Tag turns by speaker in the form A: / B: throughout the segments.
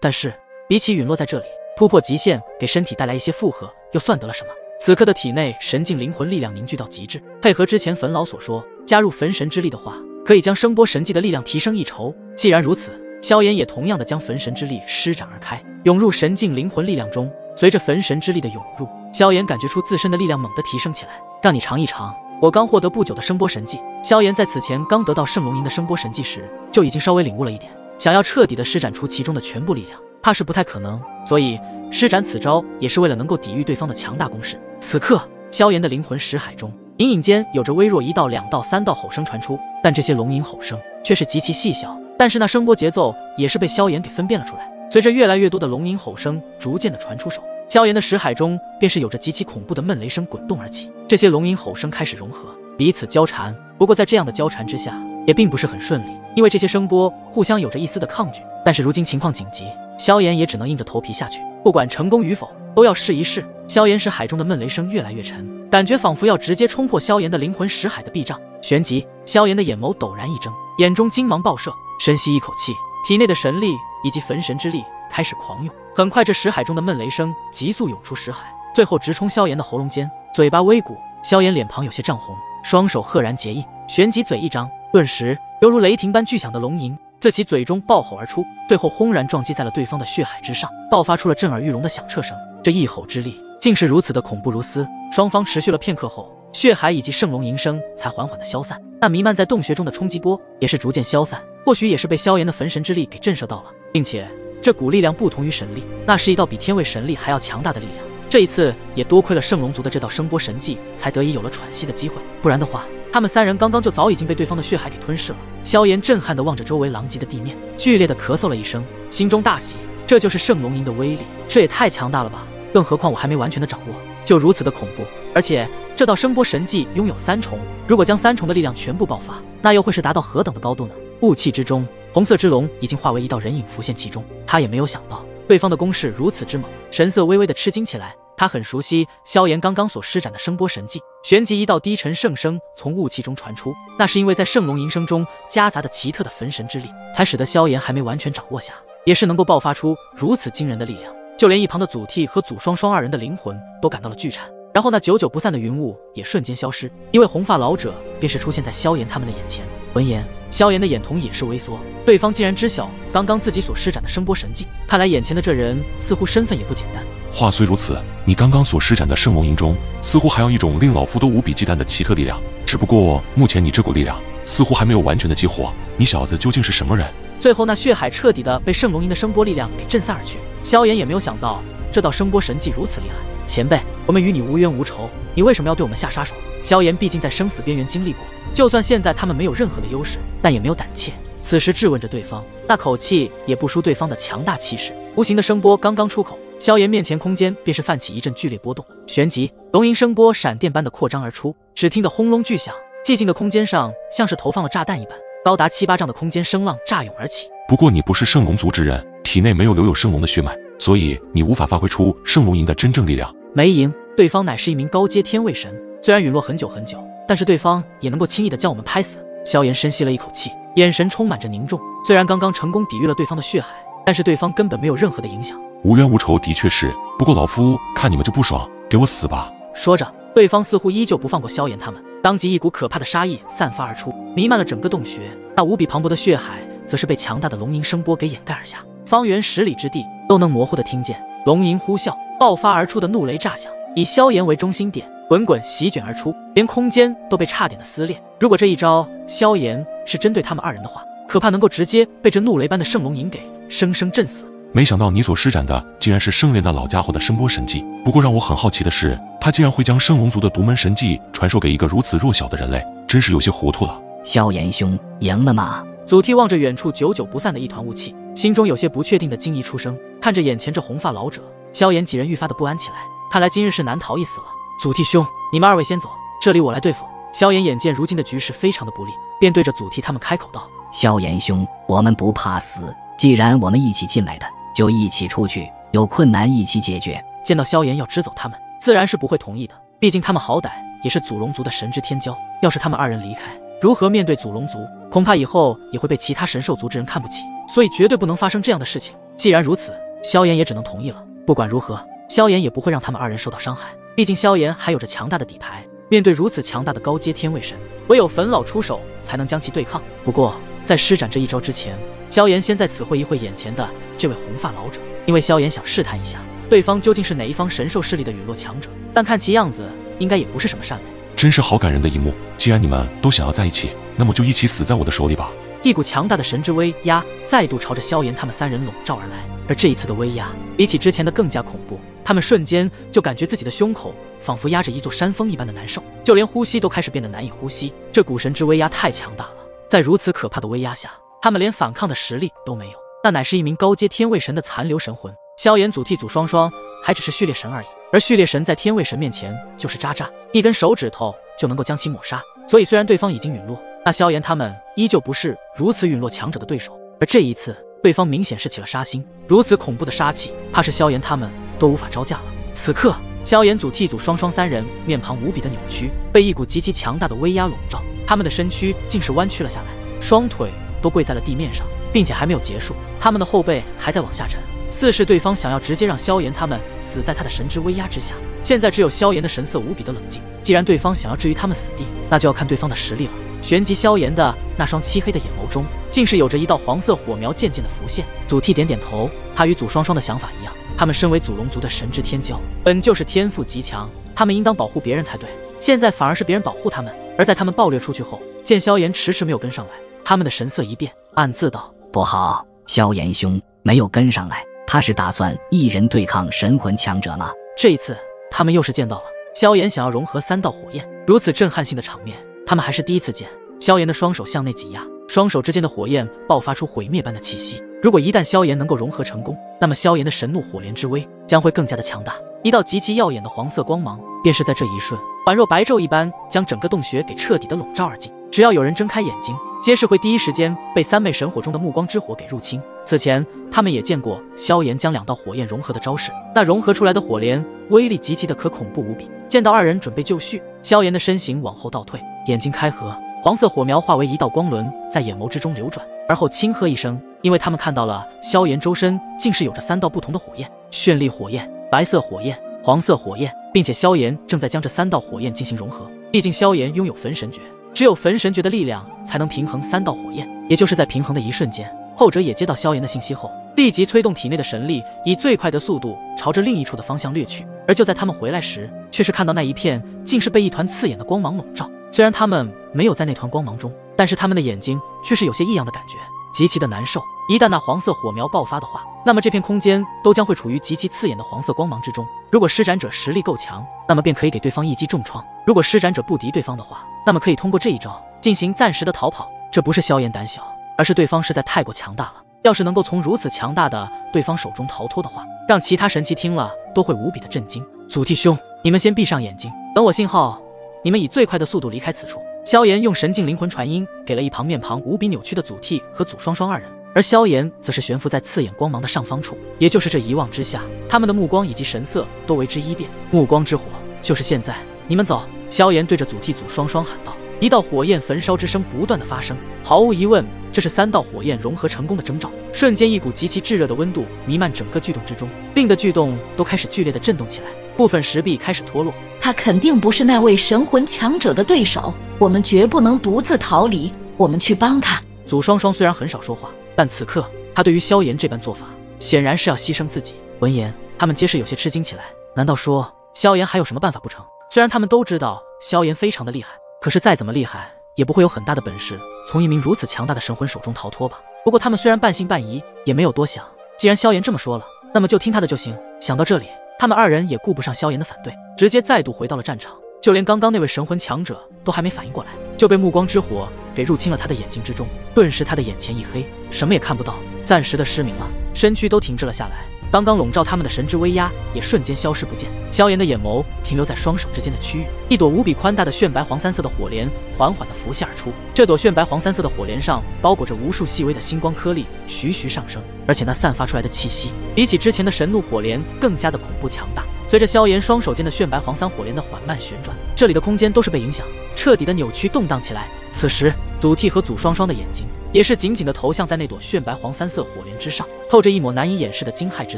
A: 但是比起陨落在这里，突破极限给身体带来一些负荷，又算得了什么？此刻的体内神境灵魂力量凝聚到极致，配合之前坟老所说，加入焚神之力的话，可以将声波神技的力量提升一筹。既然如此，萧炎也同样的将焚神之力施展而开，涌入神境灵魂力量中。随着焚神之力的涌入，萧炎感觉出自身的力量猛地提升起来。让你尝一尝我刚获得不久的声波神技。萧炎在此前刚得到圣龙吟的声波神技时，就已经稍微领悟了一点，想要彻底的施展出其中的全部力量，怕是不太可能，所以施展此招也是为了能够抵御对方的强大攻势。此刻，萧炎的灵魂识海中，隐隐间有着微弱1到2到3道吼声传出，但这些龙吟吼声却是极其细小，但是那声波节奏也是被萧炎给分辨了出来。随着越来越多的龙吟吼声逐渐的传出手，萧炎的识海中便是有着极其恐怖的闷雷声滚动而起。这些龙吟吼声开始融合，彼此交缠。不过在这样的交缠之下，也并不是很顺利，因为这些声波互相有着一丝的抗拒。但是如今情况紧急，萧炎也只能硬着头皮下去，不管成功与否，都要试一试。萧炎识海中的闷雷声越来越沉，感觉仿佛要直接冲破萧炎的灵魂识海的壁障。旋即，萧炎的眼眸陡然一睁，眼中金芒爆射，深吸一口气，体内的神力以及焚神之力开始狂涌。很快，这识海中的闷雷声急速涌出识海，最后直冲萧炎的喉咙间，嘴巴微鼓。萧炎脸庞有些涨红，双手赫然结印，旋即嘴一张，顿时犹如雷霆般巨响的龙吟自其嘴中爆吼而出，最后轰然撞击在了对方的血海之上，爆发出了震耳欲聋的响彻声。这一吼之力竟是如此的恐怖如斯。双方持续了片刻后，血海以及圣龙吟声才缓缓的消散，那弥漫在洞穴中的冲击波也是逐渐消散。或许也是被萧炎的焚神之力给震慑到了，并且这股力量不同于神力，那是一道比天位神力还要强大的力量。这一次也多亏了圣龙族的这道声波神技，才得以有了喘息的机会，不然的话，他们3人刚刚就早已经被对方的血海给吞噬了。萧炎震撼地望着周围狼藉的地面，剧烈地咳嗽了一声，心中大喜，这就是圣龙吟的威力，这也太强大了吧！更何况我还没完全的掌握，就如此的恐怖。而且这道声波神技拥有3重，如果将3重的力量全部爆发，那又会是达到何等的高度呢？雾气之中，红色之龙已经化为一道人影浮现其中，他也没有想到对方的攻势如此之猛，神色微微的吃惊起来。他很熟悉萧炎刚刚所施展的声波神技，旋即一道低沉圣声从雾气中传出，那是因为在圣龙吟声中夹杂的奇特的焚神之力，才使得萧炎还没完全掌握下，也是能够爆发出如此惊人的力量。就连一旁的祖逖和祖双双2人的灵魂都感到了剧颤。然后那久久不散的云雾也瞬间消失，一位红发老者便是出现在萧炎他们的眼前。闻言，萧炎的眼瞳也是微缩，对方竟然知晓刚刚自己所施展的声波神技，看来眼前的这人似乎身份也不简单。
B: 话虽如此，你刚刚所施展的圣龙吟中，似乎还有一种令老夫都无比忌惮的奇特力量，只不过目前你这股力量似乎还没有完全的激活，你小子究竟是什么人？
A: 最后那血海彻底的被圣龙吟的声波力量给震散而去，萧炎也没有想到这道声波神技如此厉害。前辈，我们与你无冤无仇，你为什么要对我们下杀手？萧炎毕竟在生死边缘经历过，就算现在他们没有任何的优势，但也没有胆怯。此时质问着对方，那口气也不输对方的强大气势。无形的声波刚刚出口，萧炎面前空间便是泛起一阵剧烈波动，旋即龙吟声波闪电般的扩张而出，只听得轰隆巨响，寂静的空间上像是投放了炸弹一般，高达7、8丈的空间声浪炸涌而起。
B: 不过你不是圣龙族之人，体内没有留有圣龙的血脉，所以你无法发挥出圣龙吟的真正力量。
A: 没赢，对方乃是一名高阶天位神，虽然陨落很久很久，但是对方也能够轻易的将我们拍死。萧炎深吸了一口气，眼神充满着凝重。虽然刚刚成功抵御了对方的血海，但是对方根本没有任何的影响。
B: 无冤无仇的确是，不过老夫看你们就不爽，给我死吧！
A: 说着，对方似乎依旧不放过萧炎他们，当即一股可怕的杀意散发而出，弥漫了整个洞穴。那无比磅礴的血海则是被强大的龙吟声波给掩盖而下，方圆10里之地都能模糊的听见龙吟呼啸爆发而出的怒雷炸响，以萧炎为中心点，滚滚席卷而出，连空间都被差点的撕裂。如果这一招萧炎是针对他们2人的话，可怕能够直接被这怒雷般的圣龙吟给生生震死。
B: 没想到你所施展的竟然是圣炼那老家伙的声波神技，不过让我很好奇的是，他竟然会将圣龙族的独门神技传授给一个如此弱小的人类，真是有些糊涂了。
C: 萧炎兄，赢了吗？
A: 祖逖望着远处久久不散的一团雾气，心中有些不确定的惊疑出声。看着眼前这红发老者，萧炎几人愈发的不安起来，看来今日是难逃一死了。祖逖兄，你们2位先走，这里我来对付。萧炎眼见如今的局势非常的不利，便对着祖逖他们开口道：
C: 萧炎兄，我们不怕死，既然我们一起进来的，就一起出去，有困难一起解决。
A: 见到萧炎要支走他们，自然是不会同意的，毕竟他们好歹也是祖龙族的神之天骄，要是他们2人离开，如何面对祖龙族？恐怕以后也会被其他神兽族之人看不起，所以绝对不能发生这样的事情。既然如此，萧炎也只能同意了。不管如何，萧炎也不会让他们二人受到伤害，毕竟萧炎还有着强大的底牌。面对如此强大的高阶天位神，唯有粉老出手才能将其对抗。不过，在施展这一招之前，萧炎先在此会一会眼前的这位红发老者，因为萧炎想试探一下对方究竟是哪一方神兽势力的陨落强者，但看其样子，应该也不是什么善类。
B: 真是好感人的一幕。既然你们都想要在一起，那么就一起死在我的手里吧。
A: 一股强大的神之威压再度朝着萧炎他们三人笼罩而来，而这一次的威压比起之前的更加恐怖。他们瞬间就感觉自己的胸口仿佛压着一座山峰一般的难受，就连呼吸都开始变得难以呼吸。这股神之威压太强大了，在如此可怕的威压下，他们连反抗的实力都没有。那乃是一名高阶天位神的残留神魂。萧炎祖逖祖双双还只是序列神而已，而序列神在天位神面前就是渣渣，一根手指头就能够将其抹杀。所以虽然对方已经陨落，那萧炎他们依旧不是如此陨落强者的对手。而这一次，对方明显是起了杀心，如此恐怖的杀气，怕是萧炎他们都无法招架了。此刻，萧炎祖逖祖双双三人面庞无比的扭曲，被一股极其强大的威压笼罩，他们的身躯竟是弯曲了下来，双腿都跪在了地面上，并且还没有结束，他们的后背还在往下沉，似是对方想要直接让萧炎他们死在他的神之威压之下。现在只有萧炎的神色无比的冷静，既然对方想要置于他们死地，那就要看对方的实力了。旋即萧炎的那双漆黑的眼眸中竟是有着一道黄色火苗渐渐的浮现。祖逖点点头，他与祖双双的想法一样，他们身为祖龙族的神之天骄，本就是天赋极强，他们应当保护别人才对，现在反而是别人保护他们。而在他们爆裂出去后，见萧炎迟迟没有跟上来，他们的神色一变，暗自道：
C: 不好，萧炎兄没有跟上来，他是打算一人对抗神魂强者吗？
A: 这一次他们又是见到了萧炎想要融合三道火焰，如此震撼性的场面他们还是第一次见。萧炎的双手向内挤压，双手之间的火焰爆发出毁灭般的气息。如果一旦萧炎能够融合成功，那么萧炎的神怒火莲之威将会更加的强大。一道极其耀眼的黄色光芒便是在这一瞬宛若白昼一般将整个洞穴给彻底的笼罩而尽，只要有人睁开眼睛，皆是会第一时间被三昧神火中的暮光之火给入侵。此前他们也见过萧炎将两道火焰融合的招式，那融合出来的火莲威力极其的可恐怖无比。见到二人准备就绪，萧炎的身形往后倒退，眼睛开合，黄色火苗化为一道光轮在眼眸之中流转，而后轻喝一声，因为他们看到了萧炎周身竟是有着三道不同的火焰：绚丽火焰、白色火焰、黄色火焰，并且萧炎正在将这三道火焰进行融合。毕竟萧炎拥有焚神诀，只有焚神诀的力量才能平衡三道火焰。也就是在平衡的一瞬间，后者也接到萧炎的信息后，立即催动体内的神力，以最快的速度朝着另一处的方向掠去。而就在他们回来时，却是看到那一片竟是被一团刺眼的光芒笼罩。虽然他们没有在那团光芒中，但是他们的眼睛却是有些异样的感觉，极其的难受。一旦那黄色火苗爆发的话，那么这片空间都将会处于极其刺眼的黄色光芒之中。如果施展者实力够强，那么便可以给对方一击重创；如果施展者不敌对方的话，那么可以通过这一招进行暂时的逃跑。这不是萧炎胆小，而是对方实在太过强大了。要是能够从如此强大的对方手中逃脱的话，让其他神器听了都会无比的震惊。祖逖兄，你们先闭上眼睛，等我信号，你们以最快的速度离开此处。萧炎用神境灵魂传音给了一旁面庞无比扭曲的祖逖和祖双双二人，而萧炎则是悬浮在刺眼光芒的上方处，也就是这一望之下，他们的目光以及神色都为之一变。暮光之火，就是现在，你们走！萧炎对着祖逖祖双双喊道。一道火焰焚烧之声不断的发生，毫无疑问，这是三道火焰融合成功的征兆。瞬间，一股极其炙热的温度弥漫整个巨洞之中，令的巨洞都开始剧烈的震动起来，部分石壁开始脱落。
D: 他肯定不是那位神魂强者的对手，我们绝不能独自逃离，我们去帮他。
A: 祖双双虽然很少说话，但此刻他对于萧炎这般做法，显然是要牺牲自己。闻言，他们皆是有些吃惊起来。难道说萧炎还有什么办法不成？虽然他们都知道萧炎非常的厉害，可是再怎么厉害，也不会有很大的本事从一名如此强大的神魂手中逃脱吧。不过他们虽然半信半疑，也没有多想，既然萧炎这么说了，那么就听他的就行。想到这里，他们二人也顾不上萧炎的反对，直接再度回到了战场。就连刚刚那位神魂强者都还没反应过来，就被暮光之火给入侵了他的眼睛之中，顿时他的眼前一黑，什么也看不到，暂时的失明了，身躯都停滞了下来。刚刚笼罩他们的神之威压也瞬间消失不见。萧炎的眼眸停留在双手之间的区域，一朵无比宽大的炫白黄三色的火莲缓缓地浮现而出。这朵炫白黄三色的火莲上包裹着无数细微的星光颗粒，徐徐上升，而且那散发出来的气息比起之前的神怒火莲更加的恐怖强大。随着萧炎双手间的炫白黄三火莲的缓慢旋转，这里的空间都是被影响，彻底的扭曲动荡起来。此时祖逖和祖双双的眼睛也是紧紧地投向在那朵炫白黄三色火莲之上，透着一抹难以掩饰的惊骇之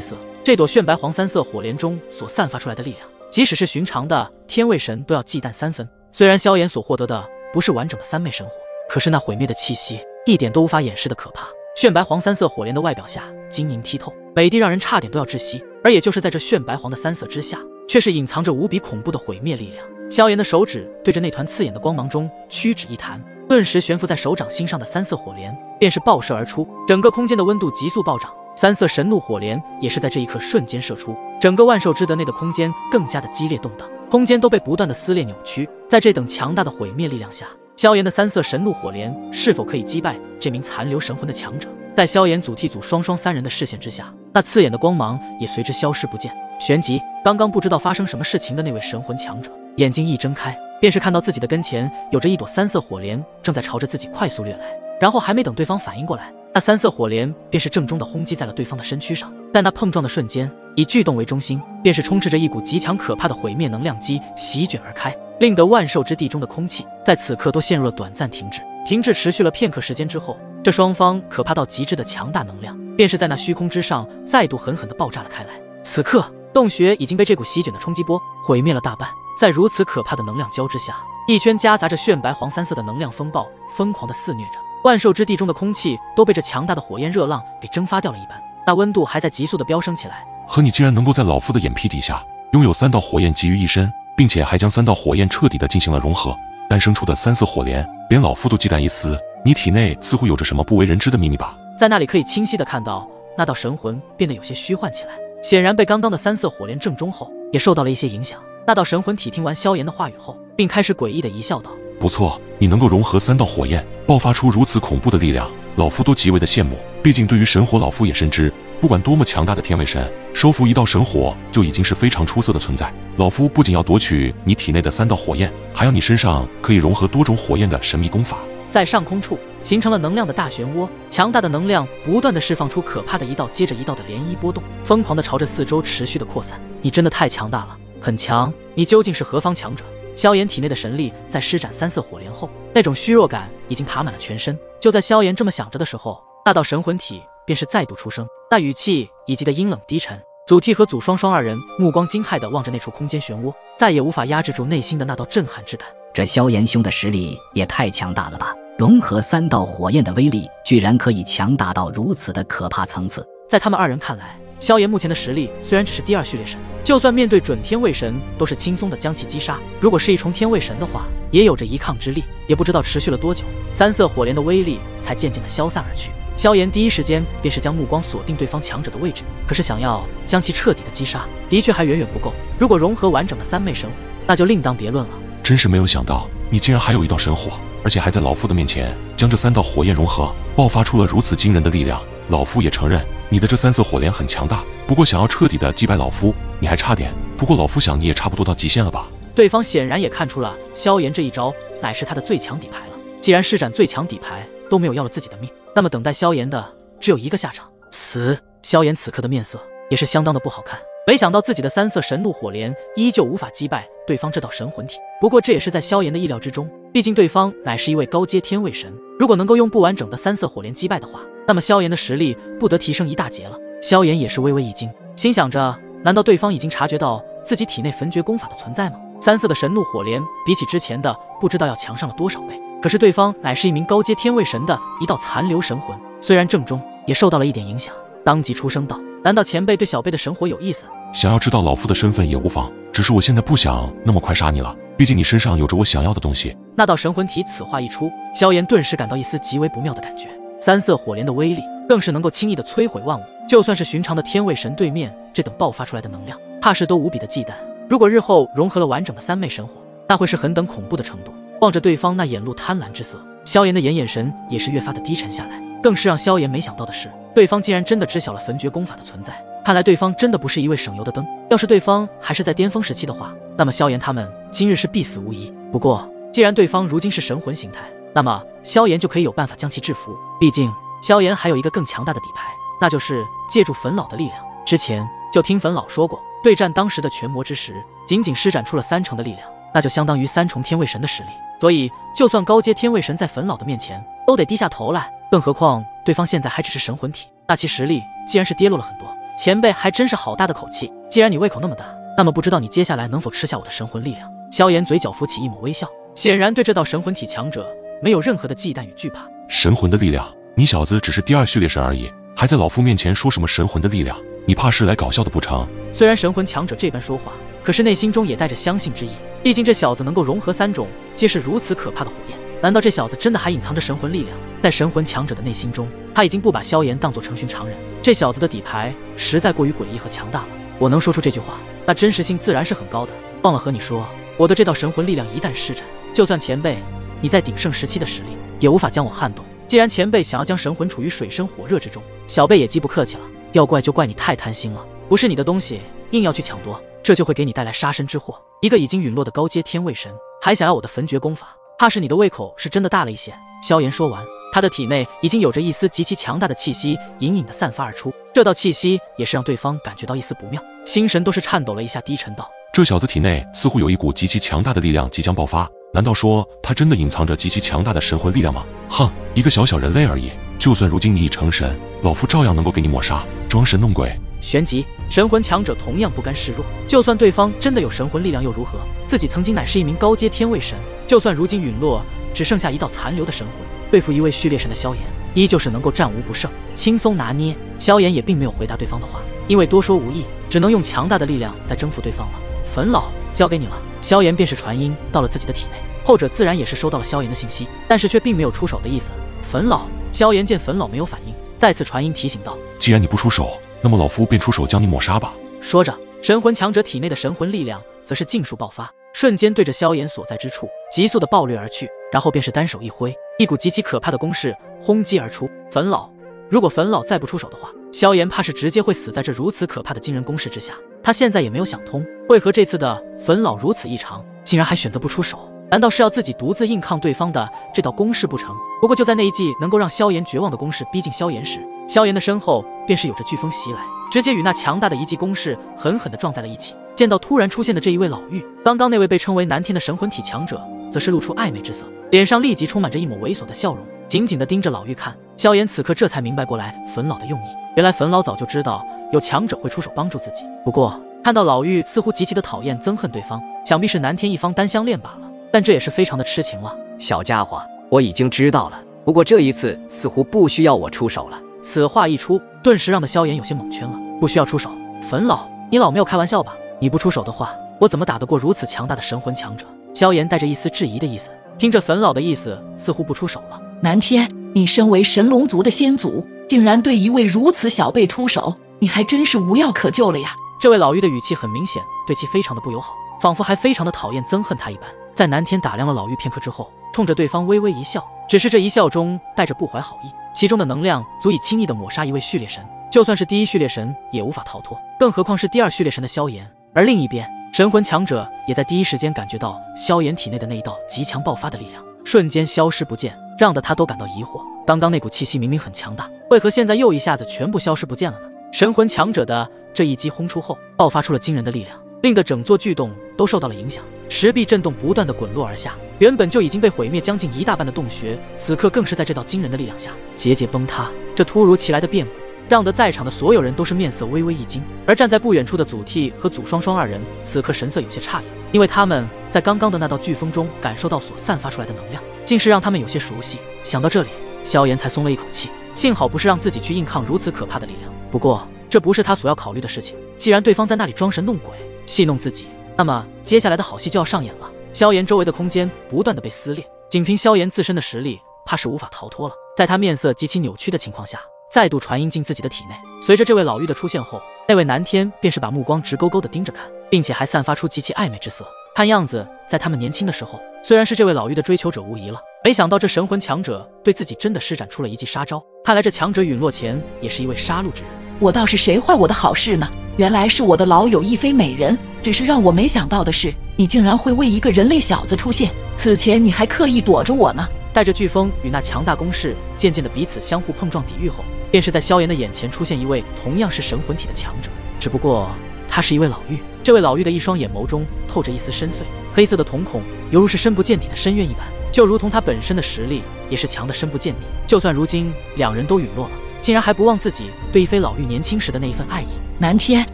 A: 色。这朵炫白黄三色火莲中所散发出来的力量，即使是寻常的天位神都要忌惮3分。虽然萧炎所获得的不是完整的3昧神火，可是那毁灭的气息一点都无法掩饰的可怕。炫白黄三色火莲的外表下晶莹剔透，美的让人差点都要窒息，而也就是在这炫白黄的三色之下，却是隐藏着无比恐怖的毁灭力量。萧炎的手指对着那团刺眼的光芒中屈指一弹，顿时悬浮在手掌心上的三色火莲便是爆射而出，整个空间的温度急速暴涨。三色神怒火莲也是在这一刻瞬间射出，整个万兽之德内的空间更加的激烈动荡，空间都被不断的撕裂扭曲。在这等强大的毁灭力量下，萧炎的三色神怒火莲是否可以击败这名残留神魂的强者？在萧炎、祖逖、祖双双3人的视线之下，那刺眼的光芒也随之消失不见。旋即，刚刚不知道发生什么事情的那位神魂强者眼睛一睁开，便是看到自己的跟前有着一朵三色火莲正在朝着自己快速掠来，然后还没等对方反应过来，那三色火莲便是正中的轰击在了对方的身躯上。但那碰撞的瞬间，以巨洞为中心，便是充斥着一股极强可怕的毁灭能量机席卷而开，令得万兽之地中的空气在此刻都陷入了短暂停滞。停滞持续了片刻时间之后，这双方可怕到极致的强大能量便是在那虚空之上再度狠狠地爆炸了开来。此刻洞穴已经被这股席卷的冲击波毁灭了大半，在如此可怕的能量交织下，一圈夹杂着炫白黄三色的能量风暴疯狂地肆虐着，万兽之地中的空气都被这强大的火焰热浪给蒸发掉了一般，那温度还在急速地飙升起来。
B: 和你竟然能够在老夫的眼皮底下拥有3道火焰集于一身，并且还将3道火焰彻底地进行了融合，诞生出的三色火莲，连老夫都忌惮一丝。你体内似乎有着什么不为人知的秘密吧？
A: 在那里可以清晰地看到，那道神魂变得有些虚幻起来，显然被刚刚的三色火莲正中后，也受到了一些影响。那道神魂体听完萧炎的话语后，并开始诡异地一笑道：“
B: 不错，你能够融合3道火焰，爆发出如此恐怖的力量，老夫都极为的羡慕。毕竟对于神火，老夫也深知，不管多么强大的天位神，收服1道神火就已经是非常出色的存在。老夫不仅要夺取你体内的3道火焰，还要你身上可以融合多种火焰的神秘功法。”
A: 在上空处形成了能量的大漩涡，强大的能量不断的释放出可怕的一道接着一道的涟漪波动，疯狂的朝着四周持续的扩散。你真的太强大了，很强！你究竟是何方强者？萧炎体内的神力在施展三色火莲后，那种虚弱感已经爬满了全身。就在萧炎这么想着的时候，那道神魂体便是再度出声，那语气以及的阴冷低沉。祖逖和祖双双2人目光惊骇地望着那处空间漩涡，再也无法压制住内心的那道震撼之感。
C: 这萧炎兄的实力也太强大了吧！融合3道火焰的威力，居然可以强大到如此的可怕层次。
A: 在他们2人看来，萧炎目前的实力虽然只是第2序列神，就算面对准天位神，都是轻松的将其击杀。如果是一重天位神的话，也有着一抗之力。也不知道持续了多久，三色火莲的威力才渐渐的消散而去。萧炎第一时间便是将目光锁定对方强者的位置，可是想要将其彻底的击杀，的确还远远不够。如果融合完整的3昧神火，那就另当别论了。
B: 真是没有想到，你竟然还有1道神火，而且还在老夫的面前将这3道火焰融合，爆发出了如此惊人的力量。老夫也承认你的这3色火莲很强大，不过想要彻底的击败老夫，你还差点。不过老夫想你也差不多到极限了吧？
A: 对方显然也看出了萧炎这一招乃是他的最强底牌了。既然施展最强底牌都没有要了自己的命，那么等待萧炎的只有一个下场，死。萧炎此刻的面色也是相当的不好看。没想到自己的3色神怒火莲依旧无法击败对方这道神魂体，不过这也是在萧炎的意料之中，毕竟对方乃是一位高阶天位神，如果能够用不完整的3色火莲击败的话，那么萧炎的实力不得提升一大截了。萧炎也是微微一惊，心想着难道对方已经察觉到自己体内焚诀功法的存在吗？3色的神怒火莲比起之前的不知道要强上了多少倍，可是对方乃是一名高阶天位神的一道残留神魂，虽然正中也受到了一点影响，当即出声道：“难道前辈对小辈的神火有意思？
B: 想要知道老夫的身份也无妨，只是我现在不想那么快杀你了，毕竟你身上有着我想要的东西。”
A: 那道神魂体此话一出，萧炎顿时感到一丝极为不妙的感觉。3色火莲的威力更是能够轻易的摧毁万物，就算是寻常的天位神对面这等爆发出来的能量，怕是都无比的忌惮。如果日后融合了完整的3昧神火，那会是何等恐怖的程度。望着对方那眼露贪婪之色，萧炎的眼神也是越发的低沉下来。更是让萧炎没想到的是，对方竟然真的知晓了焚诀功法的存在。看来对方真的不是一位省油的灯，要是对方还是在巅峰时期的话，那么萧炎他们今日是必死无疑。不过既然对方如今是神魂形态，那么萧炎就可以有办法将其制服。毕竟萧炎还有一个更强大的底牌，那就是借助焚老的力量。之前就听焚老说过，对战当时的全魔之时，仅施展出了3成的力量，那就相当于3重天位神的实力。所以就算高阶天位神在粉老的面前都得低下头来，更何况对方现在还只是神魂体，那其实力既然是跌落了很多。前辈还真是好大的口气，既然你胃口那么大，那么不知道你接下来能否吃下我的神魂力量。萧炎嘴角浮起一抹微笑，显然对这道神魂体强者没有任何的忌惮与惧怕。
B: 神魂的力量，你小子只是第2序列神而已，还在老夫面前说什么神魂的力量？你怕是来搞笑的不成？
A: 虽然神魂强者这般说话，可是内心中也带着相信之意。毕竟这小子能够融合3种皆是如此可怕的火焰，难道这小子真的还隐藏着神魂力量？在神魂强者的内心中，他已经不把萧炎当作成寻常人。这小子的底牌实在过于诡异和强大了。我能说出这句话，那真实性自然是很高的。忘了和你说，我的这道神魂力量一旦施展，就算前辈你在鼎盛时期的实力，也无法将我撼动。既然前辈想要将神魂处于水深火热之中，小辈也既不客气了。要怪就怪你太贪心了，不是你的东西硬要去抢夺，这就会给你带来杀身之祸。一个已经陨落的高阶天位神，还想要我的焚诀功法，怕是你的胃口是真的大了一些。萧炎说完，他的体内已经有着一丝极其强大的气息隐隐的散发而出，这道气息也是让对方感觉到一丝不妙，心神都是颤抖了一下，低沉道：
B: 这小子体内似乎有一股极其强大的力量即将爆发，难道说他真的隐藏着极其强大的神魂力量吗？哼，一个小小人类而已，就算如今你已成神，老夫照样能够给你抹杀，装神弄鬼。
A: 旋即，神魂强者同样不甘示弱，就算对方真的有神魂力量又如何？自己曾经乃是一名高阶天位神，就算如今陨落，只剩下一道残留的神魂，对付一位序列神的萧炎，依旧是能够战无不胜，轻松拿捏。萧炎也并没有回答对方的话，因为多说无益，只能用强大的力量再征服对方了。粉老，交给你了。萧炎便是传音到了自己的体内，后者自然也是收到了萧炎的信息，但是却并没有出手的意思。粉老，萧炎见粉老没有反应，再次传音提醒道：
B: 既然你不出手，那么老夫便出手将你抹杀吧。
A: 说着，神魂强者体内的神魂力量则是尽数爆发，瞬间对着萧炎所在之处急速的暴掠而去，然后便是单手一挥，一股极其可怕的攻势轰击而出。粉老，如果粉老再不出手的话，萧炎怕是直接会死在这如此可怕的惊人攻势之下。他现在也没有想通，为何这次的粉老如此异常，竟然还选择不出手？难道是要自己独自硬抗对方的这道攻势不成？不过就在那一记能够让萧炎绝望的攻势逼近萧炎时，萧炎的身后便是有着飓风袭来，直接与那强大的一记攻势狠狠地撞在了一起。见到突然出现的这一位老妪，刚刚那位被称为南天的神魂体强者则是露出暧昧之色，脸上立即充满着一抹猥琐的笑容，紧紧地盯着老妪看。萧炎此刻这才明白过来粉老的用意，原来粉老早就知道有强者会出手帮助自己，不过看到老妪似乎极其的讨厌憎恨对方，想必是南天一方单相恋罢了，但这也是非常的痴情了。
E: 小家伙，我已经知道了，不过这一次似乎不需要我出手了。
A: 此话一出，顿时让的萧炎有些蒙圈了。不需要出手？粉老，你老没有开玩笑吧？你不出手的话，我怎么打得过如此强大的神魂强者？萧炎带着一丝质疑的意思，听着粉老的意思，似乎不出手了。
D: 南天，你身为神龙族的先祖，竟然对一位如此小辈出手，你还真是无药可救了呀！
A: 这位老妪的语气很明显，对其非常的不友好，仿佛还非常的讨厌憎恨他一般。在南天打量了老妪片刻之后，冲着对方微微一笑，只是这一笑中带着不怀好意，其中的能量足以轻易的抹杀一位序列神，就算是第1序列神也无法逃脱，更何况是第2序列神的萧炎。而另一边，神魂强者也在第一时间感觉到萧炎体内的那一道极强爆发的力量瞬间消失不见，让得他都感到疑惑，刚刚那股气息明明很强大，为何现在又一下子全部消失不见了呢？神魂强者的这一击轰出后，爆发出了惊人的力量，令得整座巨洞都受到了影响，石壁震动不断的滚落而下，原本就已经被毁灭将近一大半的洞穴，此刻更是在这道惊人的力量下节节崩塌。这突如其来的变故让得在场的所有人都是面色微微一惊，而站在不远处的祖逖和祖双双二人此刻神色有些诧异，因为他们在刚刚的那道飓风中感受到所散发出来的能量，竟是让他们有些熟悉。想到这里，萧炎才松了一口气，幸好不是让自己去硬抗如此可怕的力量。不过这不是他所要考虑的事情，既然对方在那里装神弄鬼戏弄自己，那么接下来的好戏就要上演了。萧炎周围的空间不断的被撕裂，仅凭萧炎自身的实力，怕是无法逃脱了。在他面色极其扭曲的情况下，再度传音进自己的体内。随着这位老妪的出现后，那位南天便是把目光直勾勾的盯着看，并且还散发出极其暧昧之色。看样子在他们年轻的时候，虽然是这位老妪的追求者无疑了，没想到这神魂强者对自己真的施展出了一记杀招，看来这强者陨落前也是一位杀戮之人。
D: 我倒是谁坏我的好事呢？原来是我的老友亦非美人，只是让我没想到的是，你竟然会为一个人类小子出现，此前你还刻意躲着我呢。
A: 带着飓风与那强大攻势渐渐的彼此相互碰撞抵御后，便是在萧炎的眼前出现一位同样是神魂体的强者，只不过他是一位老妪。这位老妪的一双眼眸中透着一丝深邃，黑色的瞳孔犹如是深不见底的深渊一般，就如同他本身的实力也是强的深不见底。就算如今两人都陨落了，竟然还不忘自己对一妃老妪年轻时的那一份爱意。
D: 南天，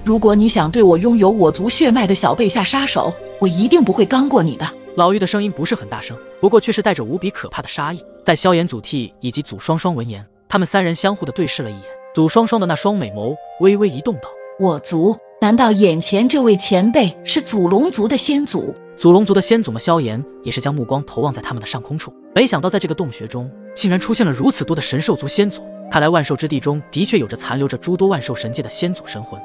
D: 如果你想对我拥有我族血脉的小辈下杀手，我一定不会刚过你的。
A: 老妪的声音不是很大声，不过却是带着无比可怕的杀意。在萧炎、祖逖以及祖双双闻言，他们三人相互的对视了一眼。祖双双的那双美眸微微一动，道：
D: 我族？难道眼前这位前辈是祖龙族的先祖？
A: 祖龙族的先祖们，萧炎也是将目光投望在他们的上空处，没想到在这个洞穴中竟然出现了如此多的神兽族先祖，看来万兽之地中的确有着残留着诸多万兽神界的先祖神魂。